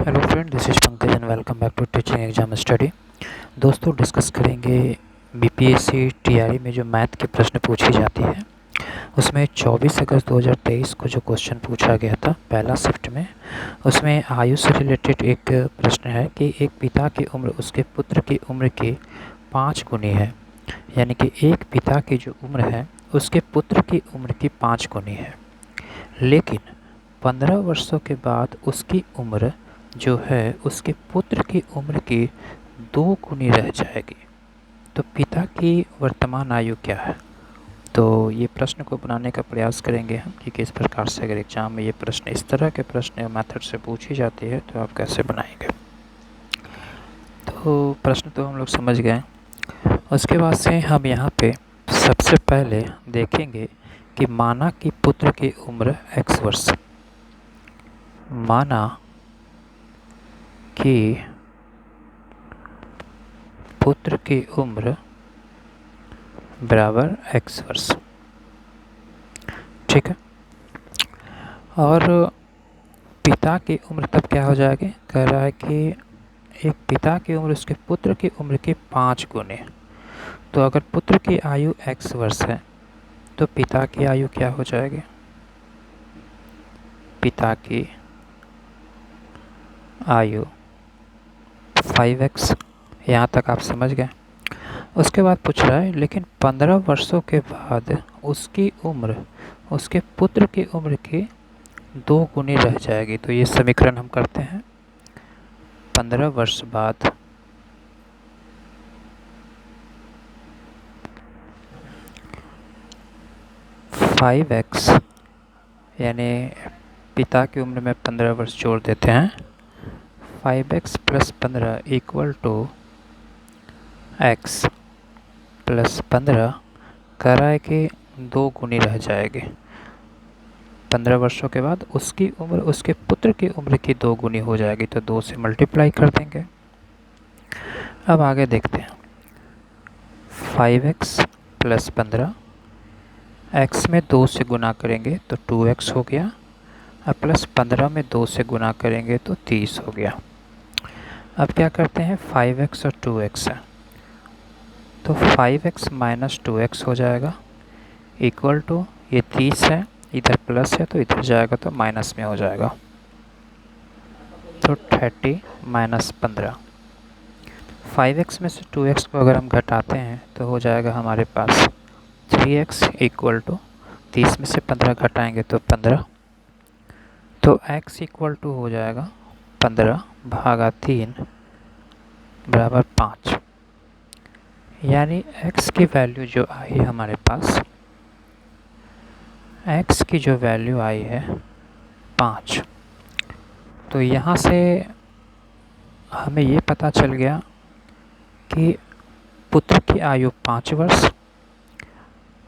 Hello friend, this is Pankaj and welcome back to teaching exam study. दोस्तों, discuss करेंगे BPSC TRE में जो math के प्रश्न पूछी जाती है उसमें 24 अगस्त 2023 को जो क्वेश्चन पूछा गया था पहला शिफ्ट में, उसमें आयु से रिलेटेड एक प्रश्न है कि एक पिता की उम्र उसके पुत्र की उम्र की 5 गुनी है। यानी कि एक पिता की जो उम्र है उसके पुत्र की उम्र की 5 गुनी है, लेकिन 15 वर्षों के बाद उसकी उम्र जो है उसके पुत्र की उम्र की 2 गुनी रह जाएगी। तो पिता की वर्तमान आयु क्या है? तो ये प्रश्न को बनाने का प्रयास करेंगे हम कि किस प्रकार से अगर एग्ज़ाम में ये प्रश्न इस तरह के प्रश्न मेथड से पूछी जाती है तो आप कैसे बनाएंगे। तो प्रश्न तो हम लोग समझ गए। उसके बाद से हम यहाँ पे सबसे पहले देखेंगे कि माना कि पुत्र की उम्र x वर्ष, माना कि पुत्र की उम्र बराबर x वर्ष। ठीक है, और पिता की उम्र तब क्या हो जाएगी? कह रहा है कि एक पिता की उम्र उसके पुत्र की उम्र की 5 गुने। तो अगर पुत्र की आयु x वर्ष है तो पिता की आयु क्या हो जाएगी? पिता की आयु 5x। यहाँ तक आप समझ गए। उसके बाद पूछ रहा है लेकिन 15 वर्षों के बाद उसकी उम्र उसके पुत्र की उम्र की 2 गुनी रह जाएगी। तो ये समीकरण हम करते हैं। 15 वर्ष बाद फाइव एक्स, यानी पिता की उम्र में 15 वर्ष जोड़ देते हैं। 5x plus 15 equal to x plus 15 कह रहा है कि 2 गुनी रह जाएगी। 15 वर्षों के बाद उसकी उम्र उसके पुत्र की उम्र की 2 गुनी हो जाएगी, तो 2 से मल्टीप्लाई कर देंगे। अब आगे देखते हैं। 5x प्लस 15 x में 2 से गुना करेंगे तो 2x हो गया, अब प्लस 15 में 2 से गुना करेंगे तो 30 हो गया। अब क्या करते हैं, 5x और 2x है तो 5x माइनस 2x हो जाएगा इक्वल टू, ये 30 है इधर प्लस है तो इधर जाएगा तो माइनस में हो जाएगा, तो 30 माइनस 15। 5x में से 2x को अगर हम घटाते हैं तो हो जाएगा हमारे पास 3x इक्वल टू 30 में से 15 घटाएंगे तो 15, तो x इक्वल टू हो जाएगा 15 भागा 3 बराबर 5। यानी x की वैल्यू जो आई हमारे पास, x की जो वैल्यू आई है 5। तो यहाँ से हमें ये पता चल गया कि पुत्र की आयु 5 वर्ष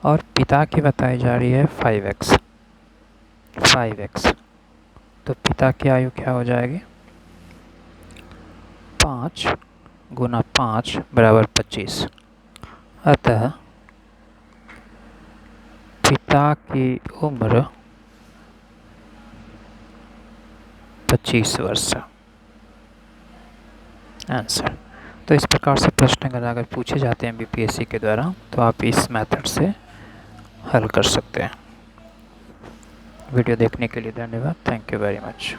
और पिता की बताई जा रही है 5x। तो पिता की आयु क्या हो जाएगी? 5 गुना 5 बराबर 25। अतः पिता की उम्र 25 वर्ष। आंसर। तो इस प्रकार से प्रश्न अगर पूछे जाते हैं बीपीएससी के द्वारा तो आप इस मेथड से हल कर सकते हैं। वीडियो देखने के लिए धन्यवाद। Thank you very much.